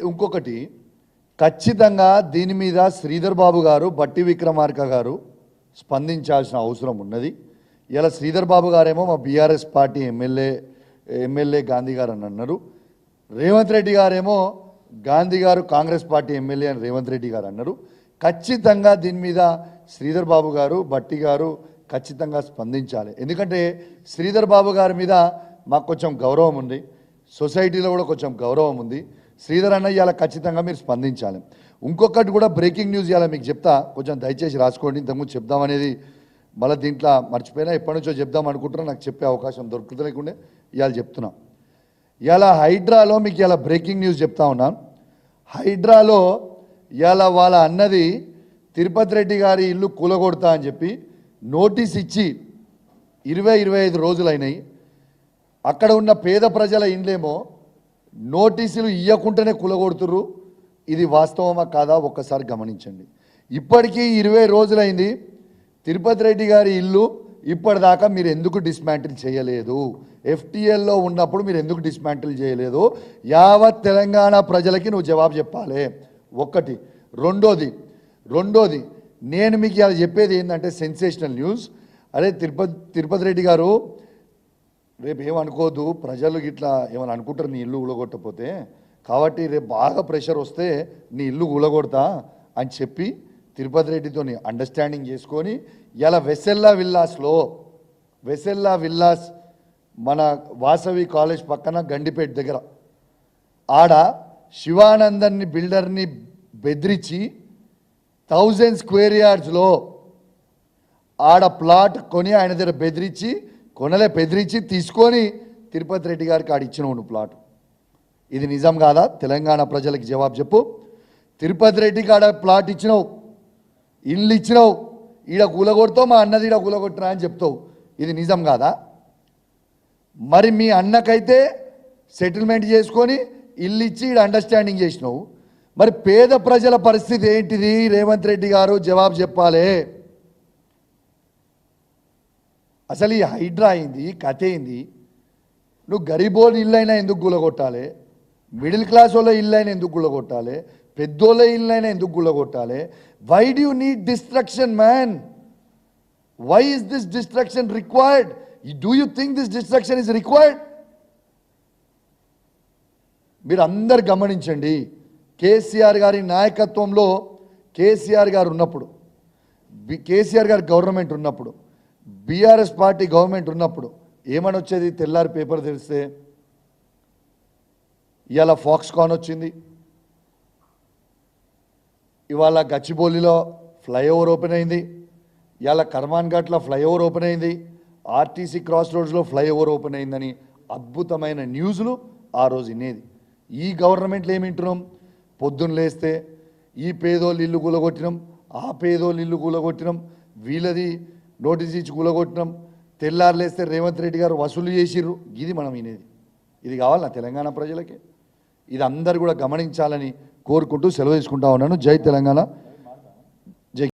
ఇంకొకటి ఖచ్చితంగా దీని మీద శ్రీధర్ బాబు గారు, బట్టి విక్రమార్క గారు స్పందించాల్సిన అవసరం ఉన్నది. ఇలా శ్రీధర్ బాబు గారేమో మా బీఆర్ఎస్ పార్టీ ఎమ్మెల్యే గాంధీ గారు అని అన్నారు. రేవంత్ రెడ్డి గారేమో గాంధీ గారు కాంగ్రెస్ పార్టీ ఎమ్మెల్యే అని రేవంత్ రెడ్డి గారు అన్నారు. ఖచ్చితంగా దీని మీద శ్రీధర్ బాబు గారు, బట్టి గారు ఖచ్చితంగా స్పందించాలి. ఎందుకంటే శ్రీధర్ బాబు గారి మీద మాకు కొంచెం గౌరవం ఉంది, సొసైటీలో కూడా కొంచెం గౌరవం ఉంది. శ్రీధర్ అన్న ఇవాళ ఖచ్చితంగా మీరు స్పందించాలి. ఇంకొకటి కూడా బ్రేకింగ్ న్యూస్ ఇవాళ మీకు చెప్తా, కొంచెం దయచేసి రాసుకోండి. ఇంతకుముందు చెప్దామనేది మళ్ళీ దీంట్లో మర్చిపోయినా, ఎప్పటి నుంచో చెప్దాం అనుకుంటున్నా, నాకు చెప్పే అవకాశం దొరుకుతలేకుండే ఇవాళ చెప్తున్నా. ఇవాళ హైడ్రాలో మీకు ఇవాళ బ్రేకింగ్ న్యూస్ చెప్తా ఉన్నాను. హైడ్రాలో ఇవాళ వాళ్ళ అన్నది తిరుపతి రెడ్డి గారి ఇల్లు కూలగొడతా అని చెప్పి నోటీస్ ఇచ్చి 20-25 రోజులైనాయి. అక్కడ ఉన్న పేద ప్రజల ఇండ్లేమో నోటీసులు ఇవ్వకుండానే కూలగొడుతుర్రు. ఇది వాస్తవమా కాదా ఒక్కసారి గమనించండి. ఇప్పటికీ 20 రోజులైంది. తిరుపతి రెడ్డి గారి ఇల్లు ఇప్పటిదాకా మీరు ఎందుకు డిస్మాంటిల్ చేయలేదు? ఎఫ్టీఎల్లో ఉన్నప్పుడు మీరు ఎందుకు డిస్మాంటిల్ చేయలేదు? యావత్ తెలంగాణ ప్రజలకి నువ్వు జవాబు చెప్పాలి. ఒక్కటి. రెండోది నేను మీకు ఇలా చెప్పేది ఏంటంటే సెన్సేషనల్ న్యూస్. అరే తిరుపతి రెడ్డి గారు, రేపు ఏమనుకోవద్దు, ప్రజలు ఇట్లా ఏమని అనుకుంటారు నీ ఇల్లు కూలగొట్టకపోతే, కాబట్టి రేపు బాగా ప్రెషర్ వస్తే నీ ఇల్లు కూలగొడతా అని చెప్పి తిరుపతి రెడ్డితో అండర్స్టాండింగ్ చేసుకొని ఇలా వెసెల్లా విల్లాస్ మన వాసవి కాలేజ్ పక్కన గండిపేట దగ్గర ఆడ శివానందన్ని బిల్డర్ని బెదిరించి 1000 స్క్వేర్ యార్డ్స్లో ఆడ ప్లాట్ కొని ఆయన దగ్గర బెదిరించి తీసుకొని తిరుపతి రెడ్డి గారికి ఆడ ఇచ్చినావు నువ్వు ప్లాట్. ఇది నిజం కాదా? తెలంగాణ ప్రజలకి జవాబు చెప్పు. తిరుపతి రెడ్డికి ఆడ ప్లాట్ ఇచ్చినావు, ఇల్లు ఇచ్చినావు, ఈడ కూలగొడతావు, మా అన్నది ఈడ కూలగొట్టినా అని చెప్తావు. ఇది నిజం కాదా? మరి మీ అన్నకైతే సెటిల్మెంట్ చేసుకొని ఇల్లు ఇచ్చి ఈడ అండర్స్టాండింగ్ చేసినావు. మరి పేద ప్రజల పరిస్థితి ఏంటిది? రేవంత్ రెడ్డి గారు జవాబు చెప్పాలి. అసలు ఈ హైడ్రా అయింది, కథ ఏంది? నువ్వు గరీబోళ్ళ ఇల్లు అయినా ఎందుకు గుల్లగొట్టాలి? మిడిల్ క్లాస్ వాళ్ళ ఇల్లు అయినా ఎందుకు గుల్లగొట్టాలి? పెద్దోళ్ళ ఇల్లు అయినా ఎందుకు గుల్లగొట్టాలి? Why do you need destruction man? Why is this destruction required? Do you think this destruction is required? మీరు అందరు గమనించండి. కేసీఆర్ గారి నాయకత్వంలో కేసీఆర్ గారు ఉన్నప్పుడు, కేసీఆర్ గారి గవర్నమెంట్ ఉన్నప్పుడు, బీఆర్ఎస్ పార్టీ గవర్నమెంట్ ఉన్నప్పుడు ఏమని వచ్చేది? తెల్లారి పేపర్ తెరిస్తే ఇవాళ ఫాక్స్కాన్ వచ్చింది, ఇవాళ గచ్చిబౌలిలో ఫ్లైఓవర్ ఓపెన్ అయింది, ఇవాళ కర్మాన్ ఘాట్లో ఫ్లైఓవర్ ఓపెన్ అయింది, ఆర్టీసీ క్రాస్ రోడ్స్లో ఫ్లైఓవర్ ఓపెన్ అయిందని అద్భుతమైన న్యూస్లు ఆ రోజు వినేది. ఈ గవర్నమెంట్లో ఏమింటున్నాం? పొద్దున్న లేస్తే ఈ పేదోళ్ళు ఇల్లు కూలగొట్టినాం, ఆ పేదోళ్ళు ఇల్లు కూలగొట్టినాం, వీళ్ళది నోటీస్ ఇచ్చి కూలగొట్టినాం, తెల్లారు లేస్తే రేవంత్ రెడ్డి గారు వసూలు చేసిర్రు. ఇది మనం వినేది. ఇది కావాలా తెలంగాణ ప్రజలకి? ఇది అందరు కూడా గమనించాలని కోరుకుంటూ సెలవు తీసుకుంటా ఉన్నాను. జై తెలంగాణ.